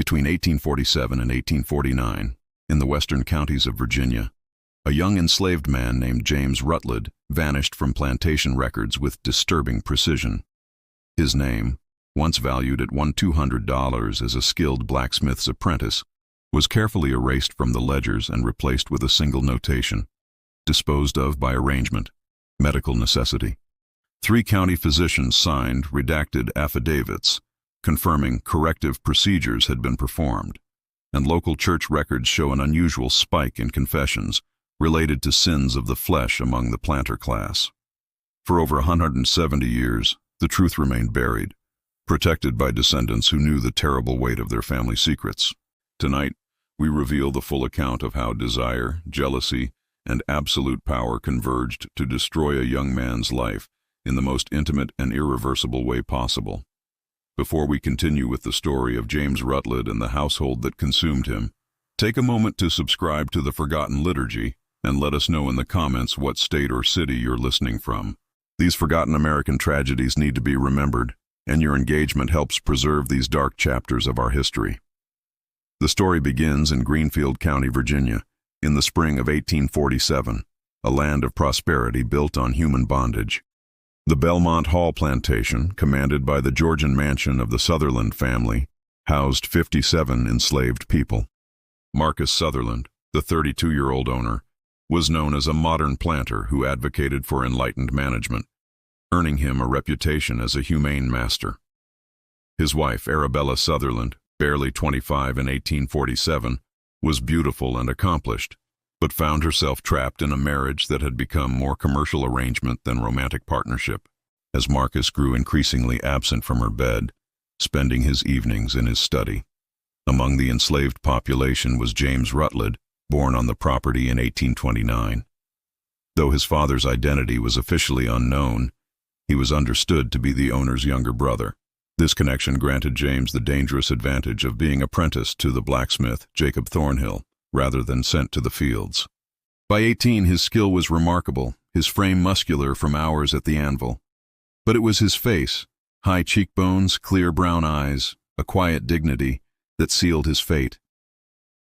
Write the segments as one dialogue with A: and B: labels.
A: Between 1847 and 1849, in the western counties of Virginia, a young enslaved man named James Rutledge vanished from plantation records with disturbing precision. His name, once valued at $200 as a skilled blacksmith's apprentice, was carefully erased from the ledgers and replaced with a single notation: disposed of by arrangement, medical necessity. 3 county physicians signed redacted affidavits confirming corrective procedures had been performed, and local church records show an unusual spike in confessions related to sins of the flesh among the planter class. For over 170 years, the truth remained buried, protected by descendants who knew the terrible weight of their family secrets. Tonight, we reveal the full account of how desire, jealousy, and absolute power converged to destroy a young man's life in the most intimate and irreversible way possible. Before we continue with the story of James Rutledge and the household that consumed him, take a moment to subscribe to the Forgotten Liturgy and let us know in the comments what state or city you're listening from. These forgotten American tragedies need to be remembered, and your engagement helps preserve these dark chapters of our history. The story begins in Greenfield County, Virginia, in the spring of 1847, a land of prosperity built on human bondage. The Belmont Hall plantation, commanded by the Georgian mansion of the Sutherland family, housed 57 enslaved people. Marcus Sutherland, the 32-year-old owner, was known as a modern planter who advocated for enlightened management, earning him a reputation as a humane master. His wife, Arabella Sutherland, barely 25 in 1847, was beautiful and accomplished, but found herself trapped in a marriage that had become more commercial arrangement than romantic partnership, as Marcus grew increasingly absent from her bed, spending his evenings in his study. Among the enslaved population was James Rutledge, born on the property in 1829. Though his father's identity was officially unknown, he was understood to be the owner's younger brother. This connection granted James the dangerous advantage of being apprenticed to the blacksmith Jacob Thornhill, rather than sent to the fields. By 18, his skill was remarkable, his frame muscular from hours at the anvil. But it was his face, high cheekbones, clear brown eyes, a quiet dignity, that sealed his fate.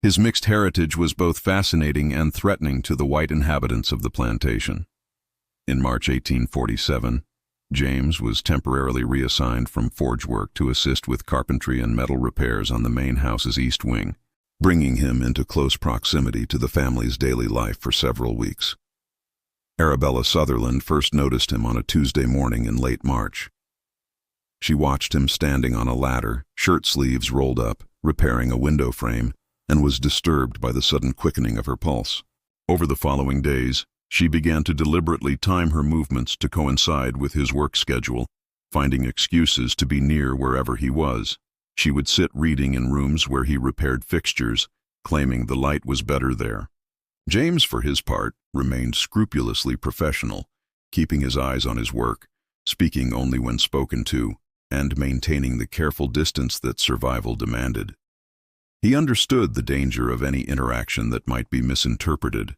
A: His mixed heritage was both fascinating and threatening to the white inhabitants of the plantation. In March 1847, James was temporarily reassigned from forge work to assist with carpentry and metal repairs on the main house's east wing, bringing him into close proximity to the family's daily life for several weeks. Arabella Sutherland first noticed him on a Tuesday morning in late March. She watched him standing on a ladder, shirt sleeves rolled up, repairing a window frame, and was disturbed by the sudden quickening of her pulse. Over the following days, she began to deliberately time her movements to coincide with his work schedule, finding excuses to be near wherever he was. She would sit reading in rooms where he repaired fixtures, claiming the light was better there. James, for his part, remained scrupulously professional, keeping his eyes on his work, speaking only when spoken to, and maintaining the careful distance that survival demanded. He understood the danger of any interaction that might be misinterpreted,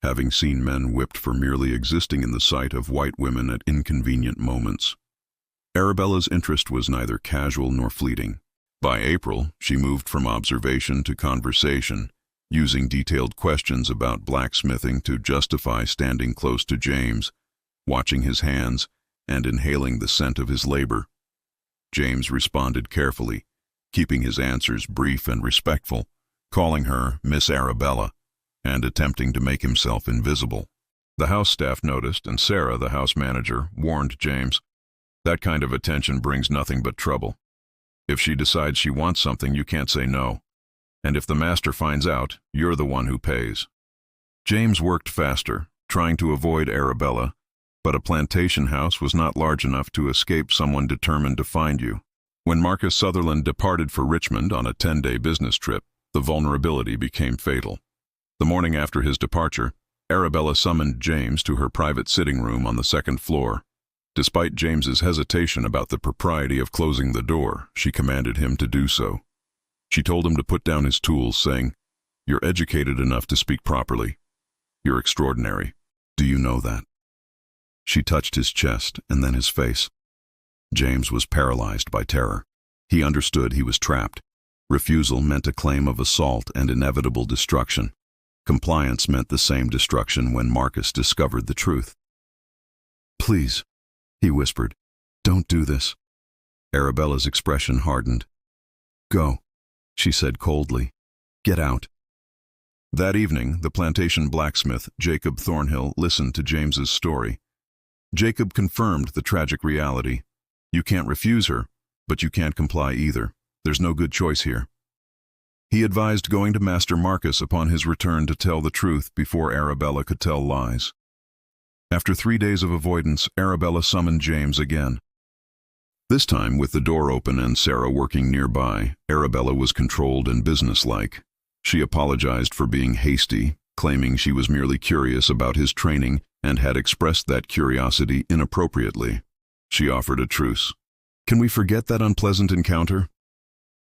A: having seen men whipped for merely existing in the sight of white women at inconvenient moments. Arabella's interest was neither casual nor fleeting. By April, she moved from observation to conversation, using detailed questions about blacksmithing to justify standing close to James, watching his hands, and inhaling the scent of his labor. James responded carefully, keeping his answers brief and respectful, calling her Miss Arabella, and attempting to make himself invisible. The house staff noticed, and Sarah, the house manager, warned James, "That kind of attention brings nothing but trouble. If she decides she wants something, you can't say no. And if the master finds out, you're the one who pays." James worked faster, trying to avoid Arabella, but a plantation house was not large enough to escape someone determined to find you. When Marcus Sutherland departed for Richmond on a 10-day business trip, the vulnerability became fatal. The morning after his departure, Arabella summoned James to her private sitting room on the second floor. Despite James's hesitation about the propriety of closing the door, she commanded him to do so. She told him to put down his tools, saying, "You're educated enough to speak properly. You're extraordinary. Do you know that?" She touched his chest and then his face. James was paralyzed by terror. He understood he was trapped. Refusal meant a claim of assault and inevitable destruction. Compliance meant the same destruction when Marcus discovered the truth. "Please," he whispered, "don't do this." Arabella's expression hardened. "Go," she said coldly. "Get out." That evening, the plantation blacksmith, Jacob Thornhill, listened to James's story. Jacob confirmed the tragic reality. You can't refuse her, but you can't comply either. There's no good choice here. He advised going to Master Marcus upon his return to tell the truth before Arabella could tell lies. After 3 days of avoidance, Arabella summoned James again. This time, with the door open and Sarah working nearby, Arabella was controlled and businesslike. She apologized for being hasty, claiming she was merely curious about his training and had expressed that curiosity inappropriately. She offered a truce. "Can we forget that unpleasant encounter?"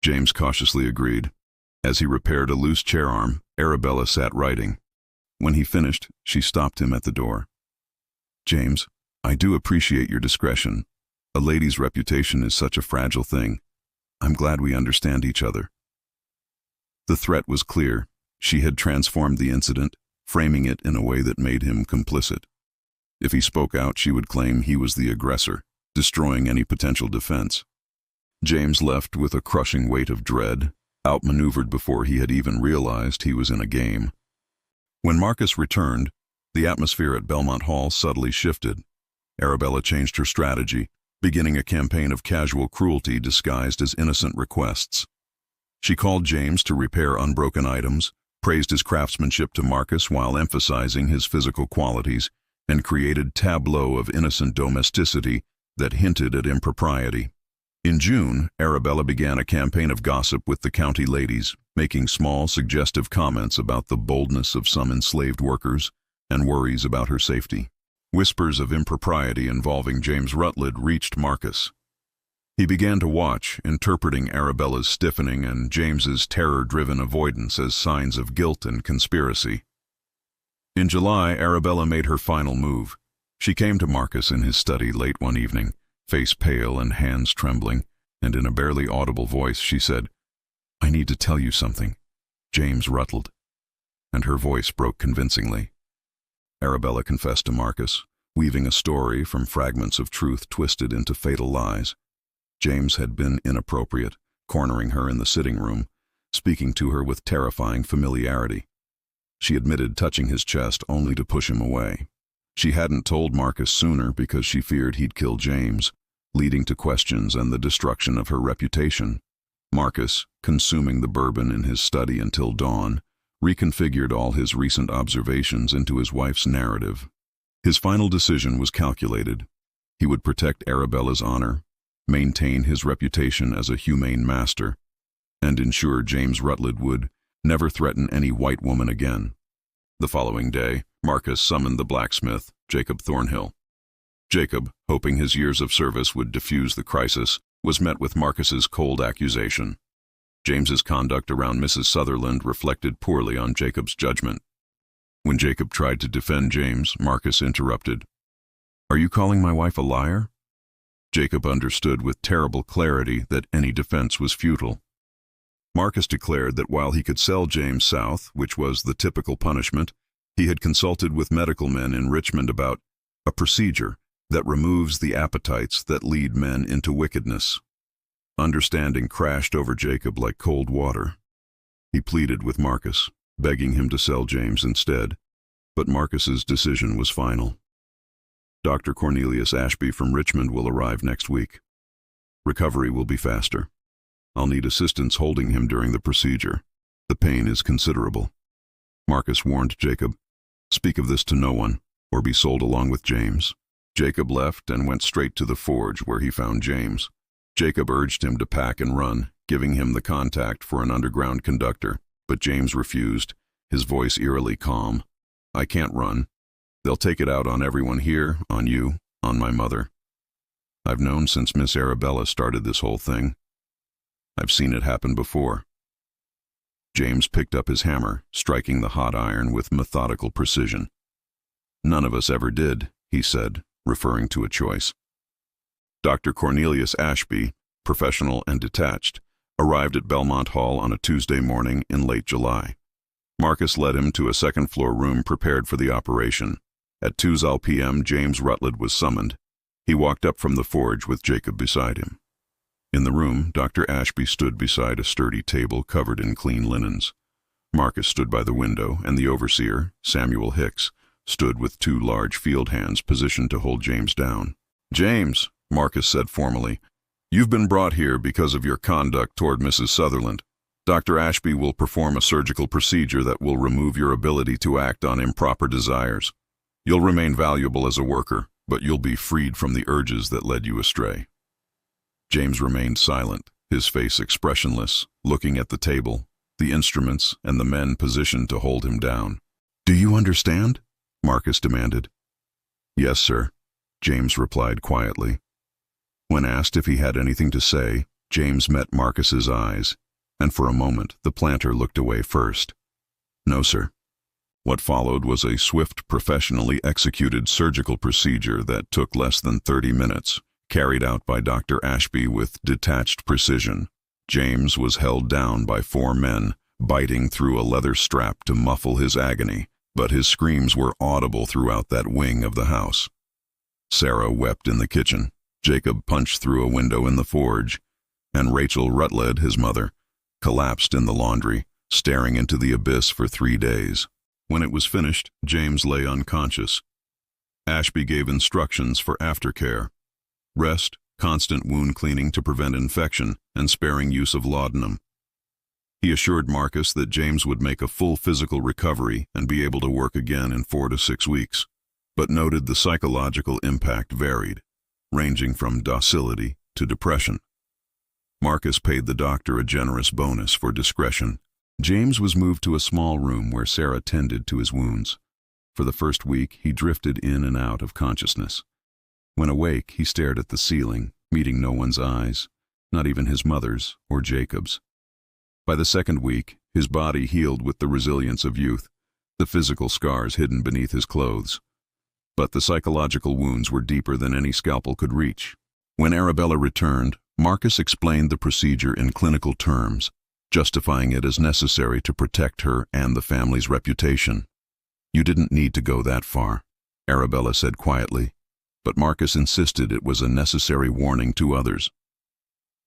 A: James cautiously agreed. As he repaired a loose chair arm, Arabella sat writing. When he finished, she stopped him at the door. "James, I do appreciate your discretion. A lady's reputation is such a fragile thing. I'm glad we understand each other." The threat was clear. She had transformed the incident, framing it in a way that made him complicit. If he spoke out, she would claim he was the aggressor, destroying any potential defense. James left with a crushing weight of dread, outmaneuvered before he had even realized he was in a game. When Marcus returned, the atmosphere at Belmont Hall subtly shifted. Arabella changed her strategy, beginning a campaign of casual cruelty disguised as innocent requests. She called James to repair unbroken items, praised his craftsmanship to Marcus while emphasizing his physical qualities, and created tableau of innocent domesticity that hinted at impropriety. In June, Arabella began a campaign of gossip with the county ladies, making small, suggestive comments about the boldness of some enslaved workers and worries about her safety. Whispers of impropriety involving James Rutledge reached Marcus. He began to watch, interpreting Arabella's stiffening and James's terror-driven avoidance as signs of guilt and conspiracy. In July, Arabella made her final move. She came to Marcus in his study late one evening, face pale and hands trembling, and in a barely audible voice she said, "I need to tell you something. James Rutledge." And her voice broke convincingly. Arabella confessed to Marcus, weaving a story from fragments of truth twisted into fatal lies. James had been inappropriate, cornering her in the sitting room, speaking to her with terrifying familiarity. She admitted touching his chest only to push him away. She hadn't told Marcus sooner because she feared he'd kill James, leading to questions and the destruction of her reputation. Marcus, consuming the bourbon in his study until dawn, reconfigured all his recent observations into his wife's narrative. His final decision was calculated. He would protect Arabella's honor, maintain his reputation as a humane master, and ensure James Rutledge would never threaten any white woman again. The following day, Marcus summoned the blacksmith, Jacob Thornhill. Jacob, hoping his years of service would diffuse the crisis, was met with Marcus's cold accusation. James's conduct around Mrs. Sutherland reflected poorly on Jacob's judgment. When Jacob tried to defend James, Marcus interrupted. "Are you calling my wife a liar?" Jacob understood with terrible clarity that any defense was futile. Marcus declared that while he could sell James south, which was the typical punishment, he had consulted with medical men in Richmond about a procedure that removes the appetites that lead men into wickedness. Understanding crashed over Jacob like cold water. He pleaded with Marcus, begging him to sell James instead, but Marcus's decision was final. Dr. Cornelius Ashby from Richmond will arrive next week. Recovery will be faster. I'll need assistance holding him during the procedure. The pain is considerable. Marcus warned Jacob, "Speak of this to no one, or be sold along with James." Jacob left and went straight to the forge where he found James. Jacob urged him to pack and run, giving him the contact for an underground conductor, but James refused, his voice eerily calm. "I can't run. They'll take it out on everyone here, on you, on my mother. I've known since Miss Arabella started this whole thing. I've seen it happen before." James picked up his hammer, striking the hot iron with methodical precision. "None of us ever did," he said, referring to a choice. Dr. Cornelius Ashby, professional and detached, arrived at Belmont Hall on a Tuesday morning in late July. Marcus led him to a second-floor room prepared for the operation. At 2:00 p.m., James Rutledge was summoned. He walked up from the forge with Jacob beside him. In the room, Dr. Ashby stood beside a sturdy table covered in clean linens. Marcus stood by the window, and the overseer, Samuel Hicks, stood with two large field hands positioned to hold James down. "James," Marcus said formally, "you've been brought here because of your conduct toward Mrs. Sutherland. Dr. Ashby will perform a surgical procedure that will remove your ability to act on improper desires. You'll remain valuable as a worker, but you'll be freed from the urges that led you astray." James remained silent, his face expressionless, looking at the table, the instruments, and the men positioned to hold him down. "Do you understand?" Marcus demanded. "Yes, sir," James replied quietly. When asked if he had anything to say, James met Marcus's eyes, and for a moment the planter looked away first. "No, sir." What followed was a swift, professionally executed surgical procedure that took less than 30 minutes, carried out by Dr. Ashby with detached precision. James was held down by 4 men, biting through a leather strap to muffle his agony, but his screams were audible throughout that wing of the house. Sarah wept in the kitchen, Jacob punched through a window in the forge, and Rachel Rutledge, his mother, collapsed in the laundry, staring into the abyss for 3 days. When it was finished, James lay unconscious. Ashby gave instructions for aftercare: rest, constant wound cleaning to prevent infection, and sparing use of laudanum. He assured Marcus that James would make a full physical recovery and be able to work again in 4 to 6 weeks, but noted the psychological impact varied, ranging from docility to depression. Marcus paid the doctor a generous bonus for discretion. James was moved to a small room where Sarah tended to his wounds. For the first week, he drifted in and out of consciousness. When awake, he stared at the ceiling, meeting no one's eyes, not even his mother's or Jacob's. By the second week, his body healed with the resilience of youth, the physical scars hidden beneath his clothes. But the psychological wounds were deeper than any scalpel could reach. When Arabella returned, Marcus explained the procedure in clinical terms, justifying it as necessary to protect her and the family's reputation. "You didn't need to go that far," Arabella said quietly, but Marcus insisted it was a necessary warning to others.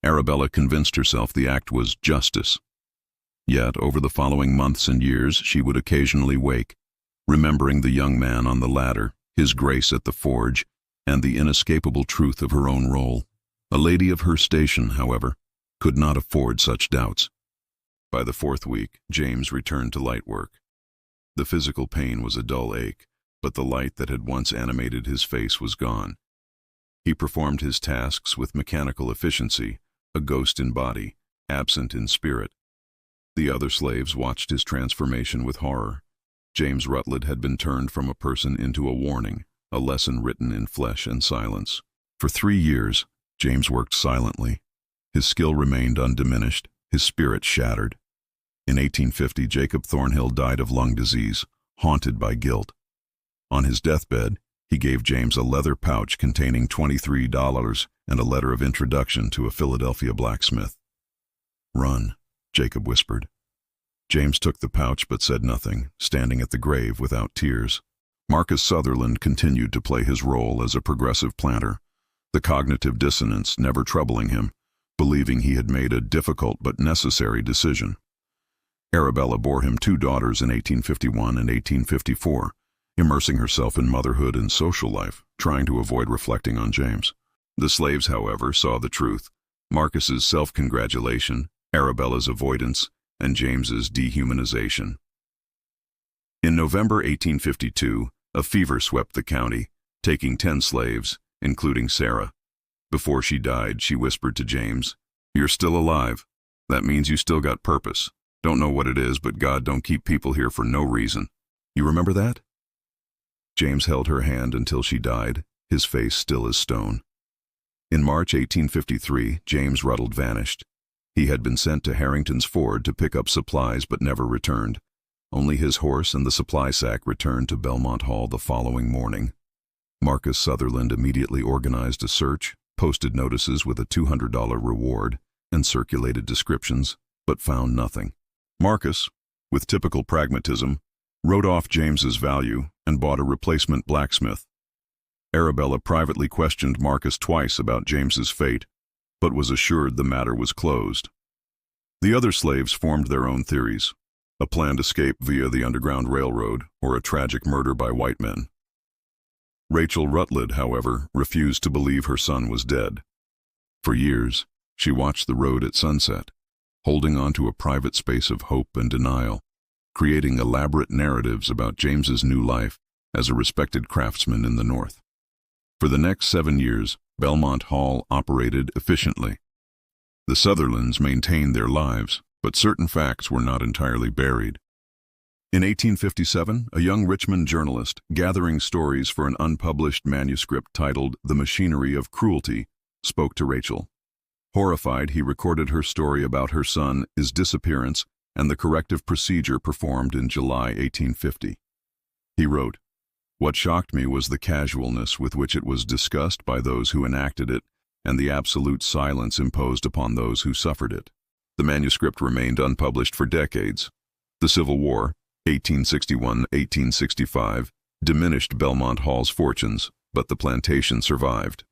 A: Arabella convinced herself the act was justice. Yet, over the following months and years, she would occasionally wake, remembering the young man on the ladder, his grace at the forge, and the inescapable truth of her own role. A lady of her station, however, could not afford such doubts. By the 4th week, James returned to light work. The physical pain was a dull ache, but the light that had once animated his face was gone. He performed his tasks with mechanical efficiency, a ghost in body, absent in spirit. The other slaves watched his transformation with horror. James Rutledge had been turned from a person into a warning, a lesson written in flesh and silence. For 3 years, James worked silently. His skill remained undiminished, his spirit shattered. In 1850, Jacob Thornhill died of lung disease, haunted by guilt. On his deathbed, he gave James a leather pouch containing $23 and a letter of introduction to a Philadelphia blacksmith. "Run," Jacob whispered. James took the pouch but said nothing, standing at the grave without tears. Marcus Sutherland continued to play his role as a progressive planter, the cognitive dissonance never troubling him, believing he had made a difficult but necessary decision. Arabella bore him 2 daughters in 1851 and 1854, immersing herself in motherhood and social life, trying to avoid reflecting on James. The slaves, however, saw the truth: Marcus's self-congratulation, Arabella's avoidance, and James's dehumanization. In November 1852, a fever swept the county, taking 10 slaves, including Sarah. Before she died, she whispered to James, "You're still alive. That means you still got purpose. Don't know what it is, but God don't keep people here for no reason. You remember that?" James held her hand until she died, his face still as stone. In March 1853, James Rutledge vanished. He had been sent to Harrington's Ford to pick up supplies but never returned. Only his horse and the supply sack returned to Belmont Hall the following morning. Marcus Sutherland immediately organized a search, posted notices with a $200 reward, and circulated descriptions, but found nothing. Marcus, with typical pragmatism, wrote off James's value and bought a replacement blacksmith. Arabella privately questioned Marcus twice about James's fate, but was assured the matter was closed. The other slaves formed their own theories: a planned escape via the Underground Railroad or a tragic murder by white men. Rachel Rutledge, however, refused to believe her son was dead. For years, she watched the road at sunset, holding on to a private space of hope and denial, creating elaborate narratives about James's new life as a respected craftsman in the North. For the next 7 years, Belmont Hall operated efficiently. The Sutherlands maintained their lives, but certain facts were not entirely buried. In 1857, a young Richmond journalist, gathering stories for an unpublished manuscript titled The Machinery of Cruelty, spoke to Rachel. Horrified, he recorded her story about her son's disappearance and the corrective procedure performed in July 1850. He wrote, "What shocked me was the casualness with which it was discussed by those who enacted it and the absolute silence imposed upon those who suffered it." The manuscript remained unpublished for decades. The Civil War, 1861-1865, diminished Belmont Hall's fortunes, but the plantation survived.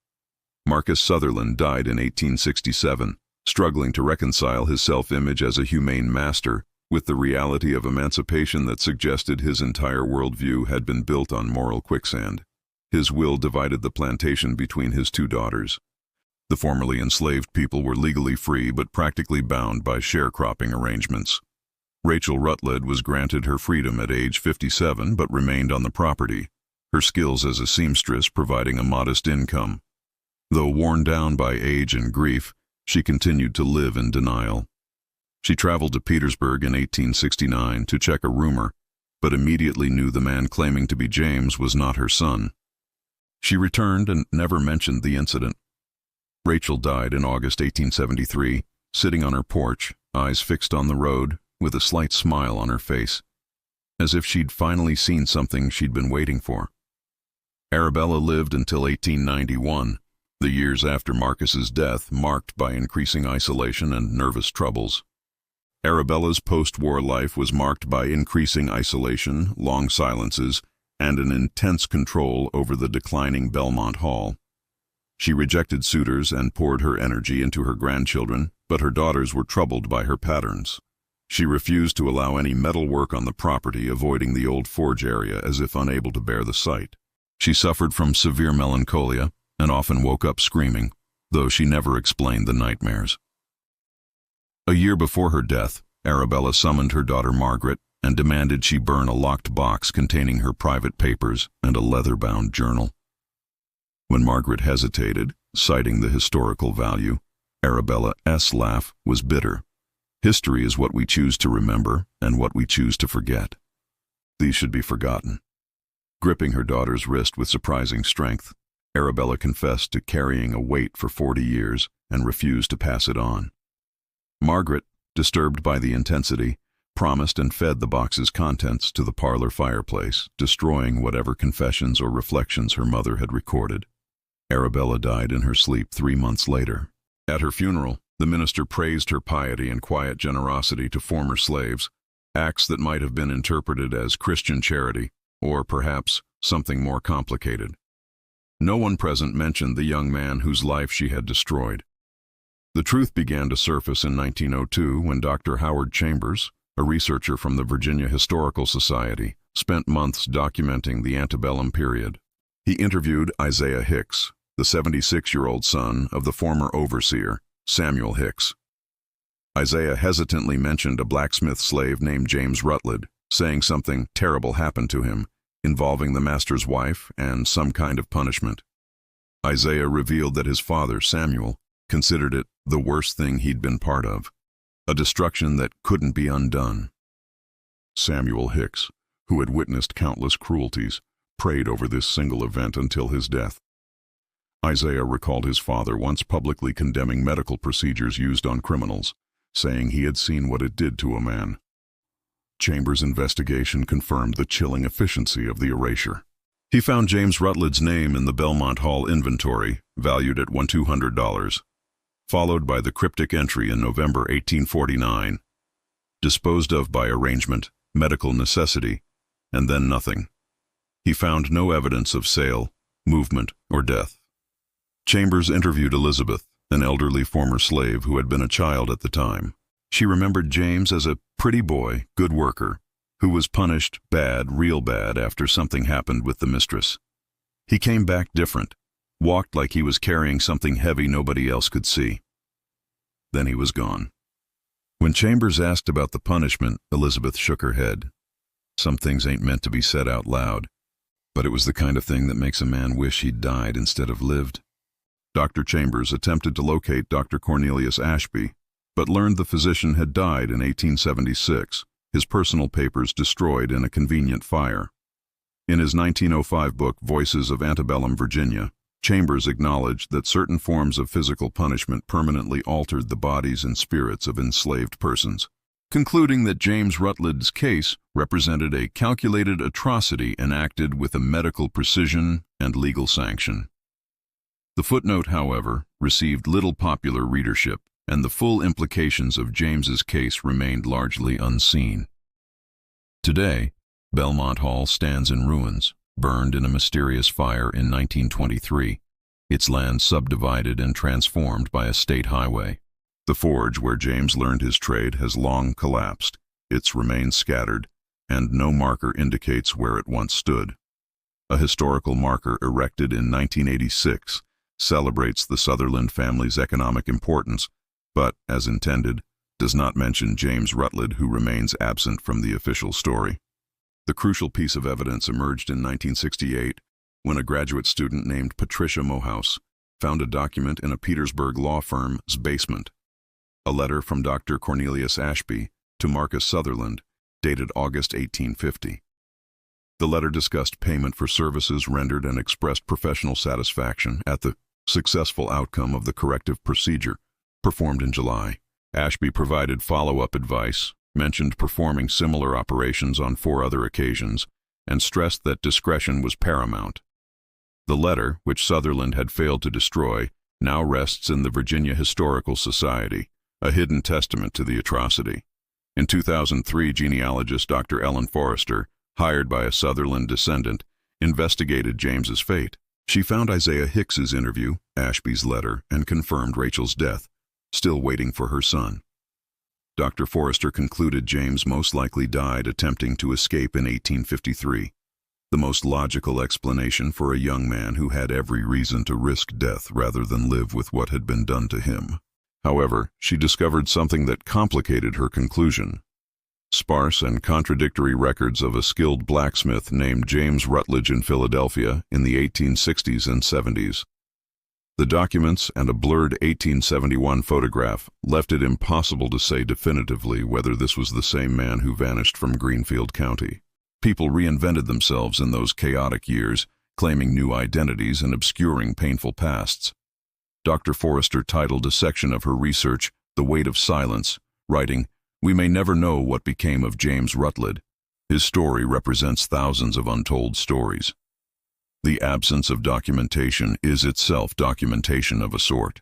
A: Marcus Sutherland died in 1867, struggling to reconcile his self-image as a humane master with the reality of emancipation that suggested his entire worldview had been built on moral quicksand. His will divided the plantation between his 2 daughters. The formerly enslaved people were legally free but practically bound by sharecropping arrangements. Rachel Rutledge was granted her freedom at age 57 but remained on the property, her skills as a seamstress providing a modest income. Though worn down by age and grief, she continued to live in denial. She traveled to Petersburg in 1869 to check a rumor, but immediately knew the man claiming to be James was not her son. She returned and never mentioned the incident. Rachel died in August 1873, sitting on her porch, eyes fixed on the road, with a slight smile on her face, as if she'd finally seen something she'd been waiting for. Arabella lived until 1891, the years after Marcus's death marked by increasing isolation and nervous troubles. Arabella's post-war life was marked by increasing isolation, long silences, and an intense control over the declining Belmont Hall. She rejected suitors and poured her energy into her grandchildren, but her daughters were troubled by her patterns. She refused to allow any metal work on the property, avoiding the old forge area as if unable to bear the sight. She suffered from severe melancholia and often woke up screaming, though she never explained the nightmares. A year before her death, Arabella summoned her daughter Margaret and demanded she burn a locked box containing her private papers and a leather-bound journal. When Margaret hesitated, citing the historical value, Arabella's laugh was bitter. History is what we choose to remember and what we choose to forget. These should be forgotten. Gripping her daughter's wrist with surprising strength, Arabella confessed to carrying a weight for 40 years and refused to pass it on. Margaret, disturbed by the intensity, promised and fed the box's contents to the parlor fireplace, destroying whatever confessions or reflections her mother had recorded. Arabella died in her sleep 3 months later. At her funeral, the minister praised her piety and quiet generosity to former slaves, acts that might have been interpreted as Christian charity, or perhaps something more complicated. No one present mentioned the young man whose life she had destroyed. The truth began to surface in 1902 when Dr. Howard Chambers, a researcher from the Virginia Historical Society, spent months documenting the antebellum period. He interviewed Isaiah Hicks, the 76-year-old son of the former overseer, Samuel Hicks. Isaiah hesitantly mentioned a blacksmith slave named James Rutledge, saying something terrible happened to him, involving the master's wife and some kind of punishment. Isaiah revealed that his father, Samuel, considered it the worst thing he'd been part of, a destruction that couldn't be undone. Samuel Hicks, who had witnessed countless cruelties, prayed over this single event until his death. Isaiah recalled his father once publicly condemning medical procedures used on criminals, saying he had seen what it did to a man. Chambers' investigation confirmed the chilling efficiency of the erasure. He found James Rutledge's name in the Belmont Hall inventory, valued at $200. followed by the cryptic entry in November 1849, disposed of by arrangement, medical necessity, and then nothing. He found no evidence of sale, movement, or death. Chambers interviewed Elizabeth, an elderly former slave who had been a child at the time. She remembered James as a pretty boy, good worker, who was punished bad, real bad, after something happened with the mistress. He came back different, walked like he was carrying something heavy nobody else could see. Then he was gone. When Chambers asked about the punishment, Elizabeth shook her head. Some things ain't meant to be said out loud, but it was the kind of thing that makes a man wish he'd died instead of lived. Dr. Chambers attempted to locate Dr. Cornelius Ashby, but learned the physician had died in 1876, his personal papers destroyed in a convenient fire. In his 1905 book, Voices of Antebellum Virginia, Chambers acknowledged that certain forms of physical punishment permanently altered the bodies and spirits of enslaved persons, concluding that James Rutledge's case represented a calculated atrocity enacted with a medical precision and legal sanction. The footnote, however, received little popular readership, and the full implications of James's case remained largely unseen. Today, Belmont Hall stands in ruins, burned in a mysterious fire in 1923, its land subdivided and transformed by a state highway. The forge where James learned his trade has long collapsed, its remains scattered, and no marker indicates where it once stood. A historical marker erected in 1986 celebrates the Sutherland family's economic importance, but, as intended, does not mention James Rutledge, who remains absent from the official story. The crucial piece of evidence emerged in 1968 when a graduate student named Patricia Mohouse found a document in a Petersburg law firm's basement, a letter from Dr. Cornelius Ashby to Marcus Sutherland, dated August 1850. The letter discussed payment for services rendered and expressed professional satisfaction at the successful outcome of the corrective procedure performed in July. Ashby provided follow-up advice, mentioned performing similar operations on 4 other occasions, and stressed that discretion was paramount. The letter, which Sutherland had failed to destroy, now rests in the Virginia Historical Society, a hidden testament to the atrocity. In 2003, genealogist Dr. Ellen Forrester, hired by a Sutherland descendant, investigated James's fate. She found Isaiah Hicks's interview, Ashby's letter, and confirmed Rachel's death, still waiting for her son. Dr. Forrester concluded James most likely died attempting to escape in 1853, the most logical explanation for a young man who had every reason to risk death rather than live with what had been done to him. However, she discovered something that complicated her conclusion: sparse and contradictory records of a skilled blacksmith named James Rutledge in Philadelphia in the 1860s and 70s. The documents and a blurred 1871 photograph left it impossible to say definitively whether this was the same man who vanished from Greenfield County. People reinvented themselves in those chaotic years, claiming new identities and obscuring painful pasts. Dr. Forrester titled a section of her research "The Weight of Silence," writing, "We may never know what became of James Rutledge. His story represents thousands of untold stories." The absence of documentation is itself documentation of a sort,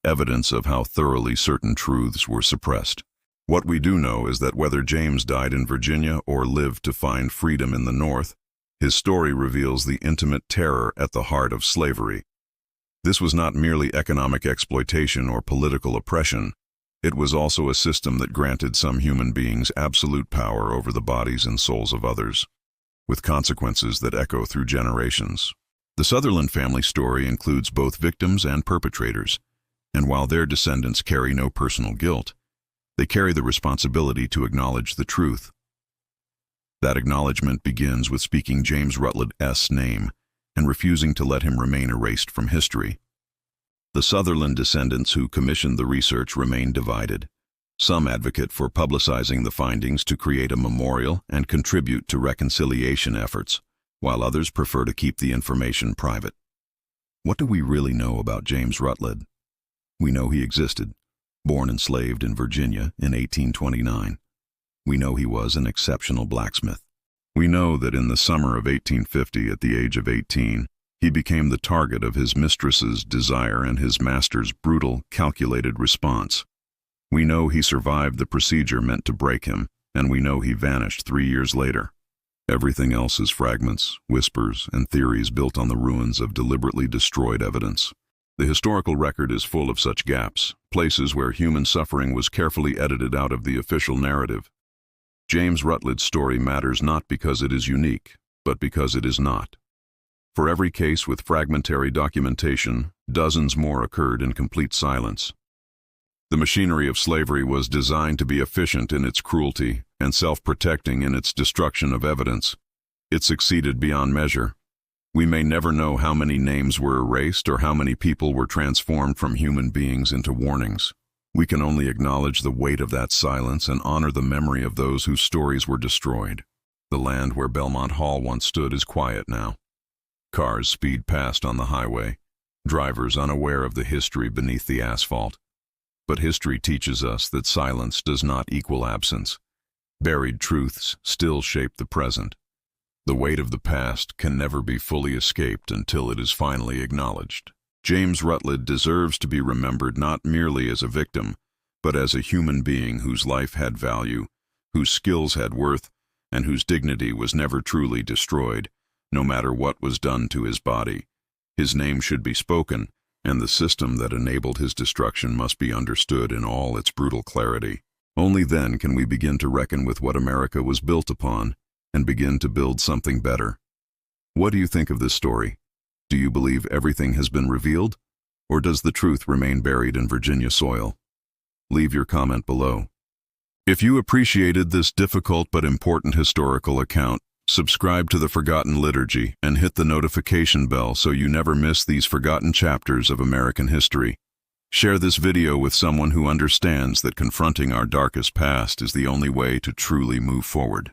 A: evidence of how thoroughly certain truths were suppressed. What we do know is that whether James died in Virginia or lived to find freedom in the North, his story reveals the intimate terror at the heart of slavery. This was not merely economic exploitation or political oppression. It was also a system that granted some human beings absolute power over the bodies and souls of others, with consequences that echo through generations. The Sutherland family story includes both victims and perpetrators, and while their descendants carry no personal guilt, they carry the responsibility to acknowledge the truth. That acknowledgement begins with speaking James Rutledge's name and refusing to let him remain erased from history. The Sutherland descendants who commissioned the research remain divided. Some advocate for publicizing the findings to create a memorial and contribute to reconciliation efforts, while others prefer to keep the information private. What do we really know about James Rutledge? We know he existed, born enslaved in Virginia in 1829. We know he was an exceptional blacksmith. We know that in the summer of 1850, at the age of 18, He became the target of his mistress's desire and his master's brutal, calculated response. We know he survived the procedure meant to break him, and we know he vanished 3 years later. Everything else is fragments, whispers, and theories built on the ruins of deliberately destroyed evidence. The historical record is full of such gaps, places where human suffering was carefully edited out of the official narrative. James Rutledge's story matters not because it is unique, but because it is not. For every case with fragmentary documentation, dozens more occurred in complete silence. The machinery of slavery was designed to be efficient in its cruelty and self-protecting in its destruction of evidence. It succeeded beyond measure. We may never know how many names were erased or how many people were transformed from human beings into warnings. We can only acknowledge the weight of that silence and honor the memory of those whose stories were destroyed. The land where Belmont Hall once stood is quiet now. Cars speed past on the highway, drivers unaware of the history beneath the asphalt. But history teaches us that silence does not equal absence. Buried truths still shape the present. The weight of the past can never be fully escaped until it is finally acknowledged. James Rutledge deserves to be remembered not merely as a victim, but as a human being whose life had value, whose skills had worth, and whose dignity was never truly destroyed, no matter what was done to his body. His name should be spoken, and the system that enabled his destruction must be understood in all its brutal clarity. Only then can we begin to reckon with what America was built upon and begin to build something better. What do you think of this story? Do you believe everything has been revealed, or does the truth remain buried in Virginia soil? Leave your comment below. If you appreciated this difficult but important historical account, subscribe to the Forgotten Liturgy and hit the notification bell so you never miss these forgotten chapters of American history. Share this video with someone who understands that confronting our darkest past is the only way to truly move forward.